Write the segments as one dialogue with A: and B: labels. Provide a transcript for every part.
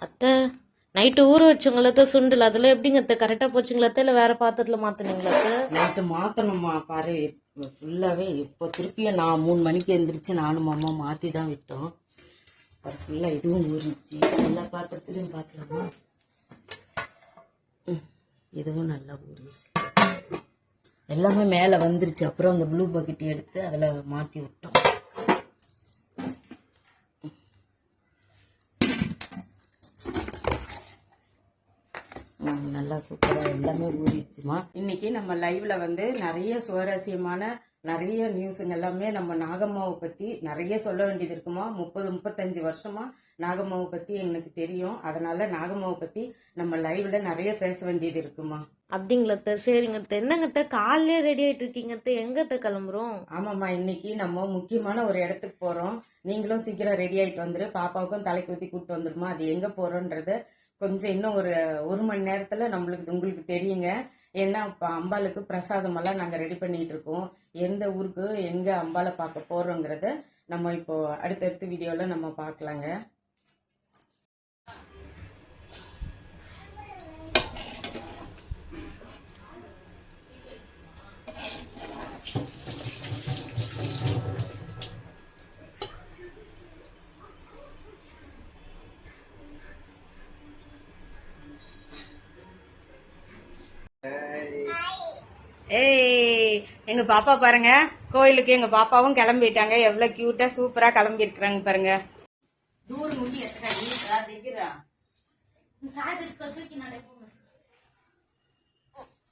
A: அத்தை நைட்டு ஊற வச்சுங்களா சுண்டல் அதெல்லாம் எப்படிங்க அத்தை கரெக்டாக போச்சுங்களா இல்லை வேற பாத்திரத்தில் மாற்றினீங்களா அத்தை?
B: நைட்டு மாற்றணுமா பாரு. ஃபுல்லாகவே இப்போ திருப்பியும் நான் 3 மணிக்கு எழுந்திரிச்சு நானும் அம்மா மாற்றி தான் விட்டோம். ஃபுல்லாக இதுவும் ஊறிச்சு. எல்லா பாத்திரத்துலையும் பார்க்கலாமா? இதுவும் நல்லா ஊறி எல்லாமே மேலே வந்துருச்சு. அப்புறம் அந்த ப்ளூ பக்கெட் எடுத்து அதில் மாற்றி விட்டோம். நல்லா சூப்பராக எல்லாமே ஊறிடுச்சுமா. இன்னைக்கு நம்ம லைவ்ல வந்து நிறைய சுவாரஸ்யமான நிறைய நியூஸுங்க எல்லாமே நம்ம நாகம்மாவை பற்றி நிறைய சொல்ல வேண்டியது இருக்குமா. 30-35 வருஷமா நாகம்மாவை பற்றி எனக்கு தெரியும். அதனால நாகம்மாவை பற்றி நம்ம லைவ்ல நிறைய பேச வேண்டியது இருக்குமா.
A: அப்படிங்களா அத்தை? சரிங்க அத்தை. என்னங்க அத்தை காலையிலே ரெடி ஆகிட்டு இருக்கீங்க அத்தை? எங்க அத்தை கிளம்புறோம்?
B: ஆமாம்மா, இன்னைக்கு நம்ம முக்கியமான ஒரு இடத்துக்கு போகிறோம். நீங்களும் சீக்கிரம் ரெடி ஆகிட்டு வந்துரு. பாப்பாவுக்கும் தலைக்கு ஊற்றி கூப்பிட்டு வந்துருமா. அது எங்கே போகிறோன்றது கொஞ்சம் இன்னும் ஒரு மணி நேரத்தில் உங்களுக்கு தெரியுங்க. ஏன்னா இப்போ அம்பாளுக்கு பிரசாதம் எல்லாம் நாங்கள் ரெடி பண்ணிட்டு இருக்கோம். எந்த ஊருக்கு எங்கே அம்பாளை பார்க்க போகிறோங்கிறத நம்ம இப்போ அடுத்தடுத்த வீடியோவில் நம்ம பார்க்கலாங்க. ஏய், எங்க பாப்பா பாருங்க, கோயிலுக்கு எங்க பாப்பாவும் கிளம்பிட்டாங்க. எவ்வளவு கியூட்டா சூப்பரா கிளம்பி இருக்கிறாங்க பாருங்க.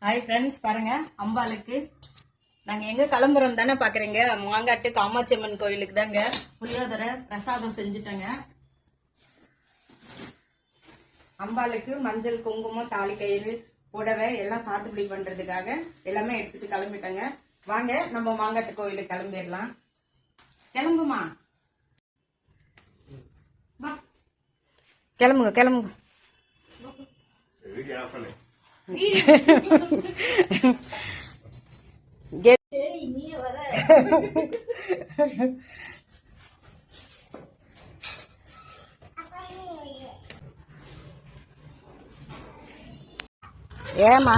B: ஹாய் ஃப்ரெண்ட்ஸ், பாருங்க அம்பாளுக்கு நாங்க எங்க கிளம்புறோம் தானே பாக்குறீங்க. மாங்காட்டு காமாட்சி அம்மன் கோயிலுக்கு தாங்க புளியோதரை பிரசாதம் செஞ்சுட்டோங்க. அம்பாளுக்கு மஞ்சள் குங்குமம் தாலி கயிறு புடவை எல்லாம் சாத்துப்படி பண்றதுக்காக எல்லாமே எடுத்துட்டு கிளம்பிட்டாங்க. வாங்க நம்ம மாங்காட்டு கோயிலுக்கு கிளம்பிடலாம். கிளம்புமா, கிளம்புங்க கிளம்புங்க. ஏமா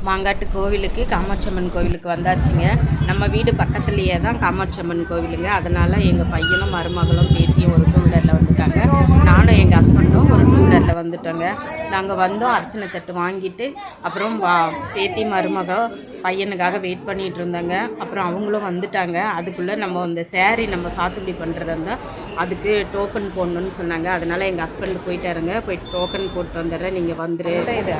B: மாங்காட்டு கோவிலுக்கு காமாட்சி அம்மன் கோவிலுக்கு வந்தாச்சுங்க. நம்ம வீடு பக்கத்துலேயே தான் காமாட்சி அம்மன் கோவிலுங்க. அதனால் எங்கள் பையனும் மருமகளும் பேத்தியும் ஒரு 2 வீலரில் வந்துட்டாங்க. நானும் எங்கள் ஹஸ்பண்டும் ஒரு 2 வீலரில் வந்துட்டோங்க. நாங்கள் வந்தோம், அர்ச்சனை தட்டு வாங்கிட்டு அப்புறம் பேத்தி மருமக பையனுக்காக வெயிட் பண்ணிகிட்டு இருந்தாங்க. அப்புறம் அவங்களும் வந்துட்டாங்க. அதுக்குள்ளே நம்ம இந்த சேரீ நம்ம சாத்துப்படி பண்ணுறதா இருந்தால் அதுக்கு டோக்கன் போடணுன்னு சொன்னாங்க. அதனால் எங்கள் ஹஸ்பண்டு போயிட்டாருங்க. போயிட்டு டோக்கன் போட்டு வந்துடுறேன், நீங்கள் வந்துரு.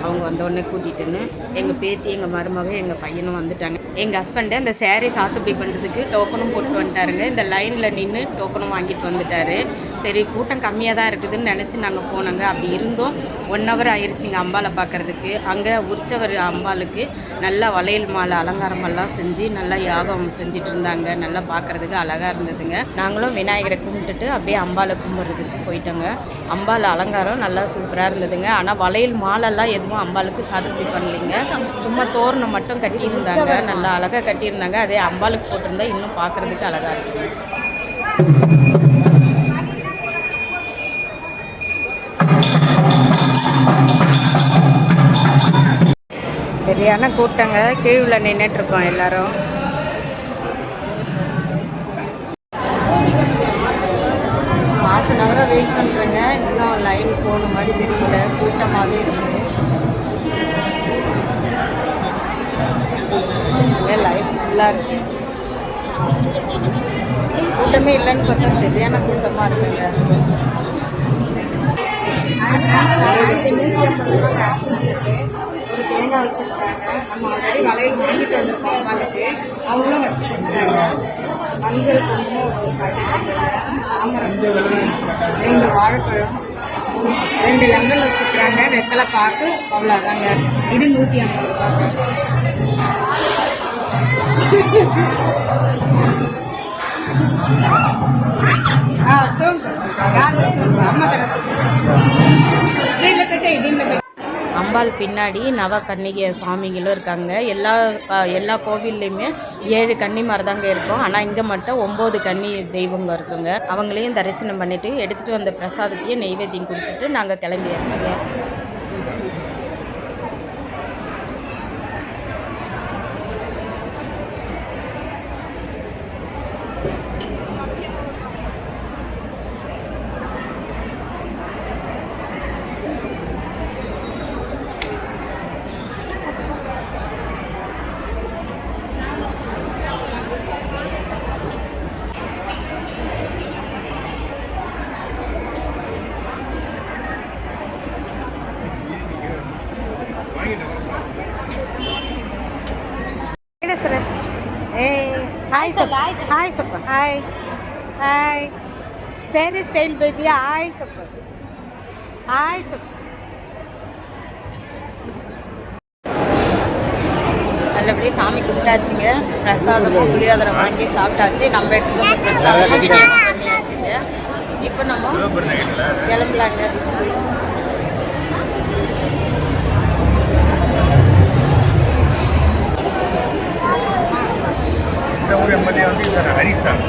B: அவங்க வந்தோடனே கூட்டிகிட்டுன்னு எங்கள் பேத்தி எங்கள் மருமக எங்கள் பையனும் வந்துட்டாங்க. எங்கள் ஹஸ்பண்டு அந்த சேரீ சாத்துப்படி பண்ணுறதுக்கு டோக்கனும் போட்டு வந்துட்டாருங்க. இந்த லைனில் நின்று டோக்கனும் வாங்கிட்டு வந்துட்டாரு. சரி, கூட்டம் கம்மியாக தான் இருக்குதுன்னு நினச்சி நாங்கள் போனோங்க. அப்படி இருந்தோம் 1 hour ஆயிடுச்சுங்க அம்பாளை பார்க்குறதுக்கு. அங்கே உற்சவர் அம்பாளுக்கு நல்லா வளையல் மாலை அலங்காரமெல்லாம் செஞ்சு நல்லா யாகம் செஞ்சுட்டு இருந்தாங்க. நல்லா பார்க்குறதுக்கு அழகாக இருந்ததுங்க. நாங்களும் விநாயகரை கும்பிட்டுட்டு அப்படியே அம்பாளை கும்பிட்றதுக்கு போயிட்டோங்க. அம்பாள் அலங்காரம் நல்லா சூப்பராக இருந்ததுங்க. ஆனால் வளையல் மாலெல்லாம் எதுவும் அம்பாளுக்கு சாத்துப்படி பண்ணலைங்க. சும்மா தோரணம் மட்டும் கட்டியிருந்தாங்க. நல்லா அழகாக கட்டியிருந்தாங்க. அதே அம்பாளுக்கு போட்டிருந்தா இன்னும் பார்க்குறதுக்கு அழகாக இருக்குங்க. சரியான கூட்டங்க. கீழே நின்றுட்டு இருக்கோம் எல்லாரும். ½ hour வெயிட் பண்ணுறேங்க. இன்னும் லைன் போன மாதிரி தெரியல, கூட்டமாகவே இருக்குது. லைன் ஃபுல்லாக இருக்கு. கூட்டமே இல்லைன்னு பார்த்தா சரியான கூட்டமாக இருக்குங்க. 150 ரூபாய்க்கு அர்ச்சனை தட்டு, ஒரு தேங்காய் வச்சுருக்காங்க. நம்ம ஆல்ரெடி வளையல் வாங்கிட்டு வந்திருக்கோம் அம்பாளுக்கு, அவங்களும் வச்சுருக்காங்க. மஞ்சள் குங்குமம் ஒரு பாக்கெட், தாமரம் 2 வாழைப்பழம், 2 லெமன் வச்சுருக்காங்க, வெத்தலை பாக்கு, அவ்வளோதாங்க. இது 150 ரூபாய்க்கு. அம்மா தர அம்பாள் பின்னாடி நவ கன்னிகை சாமிகளும் இருக்காங்க. எல்லா கோவில்லையுமே 7 கன்னிமார் தாங்க இருக்கும். ஆனால் இங்கே மட்டும் 9 கன்னி தெய்வங்க இருக்குங்க. அவங்களையும் தரிசனம் பண்ணிவிட்டு எடுத்துகிட்டு வந்த பிரசாதத்தையும் நெய்வேத்தியம் கொடுத்துட்டு நாங்கள் கிளம்பியாச்சுங்க.
C: Hi, Super. Hi, Super. Hi. Hi. Sari style, baby. Hi, Super. Hi, Super.
B: நல்லபடியாக சாமி கும்பிட்டாச்சுங்க. பிரசாதமும் புளியோதரை வாங்கி சாப்பிட்டாச்சு. நம்ம எடுத்துகிட்டு வந்து பிரசாதமும் விநியோகம் பண்ணியாச்சுங்க. இப்போ நம்ம கிளம்பலாங்க.
D: இந்த ஊர் எம்எல்ஏ வந்து ஹரிஷ் தான்.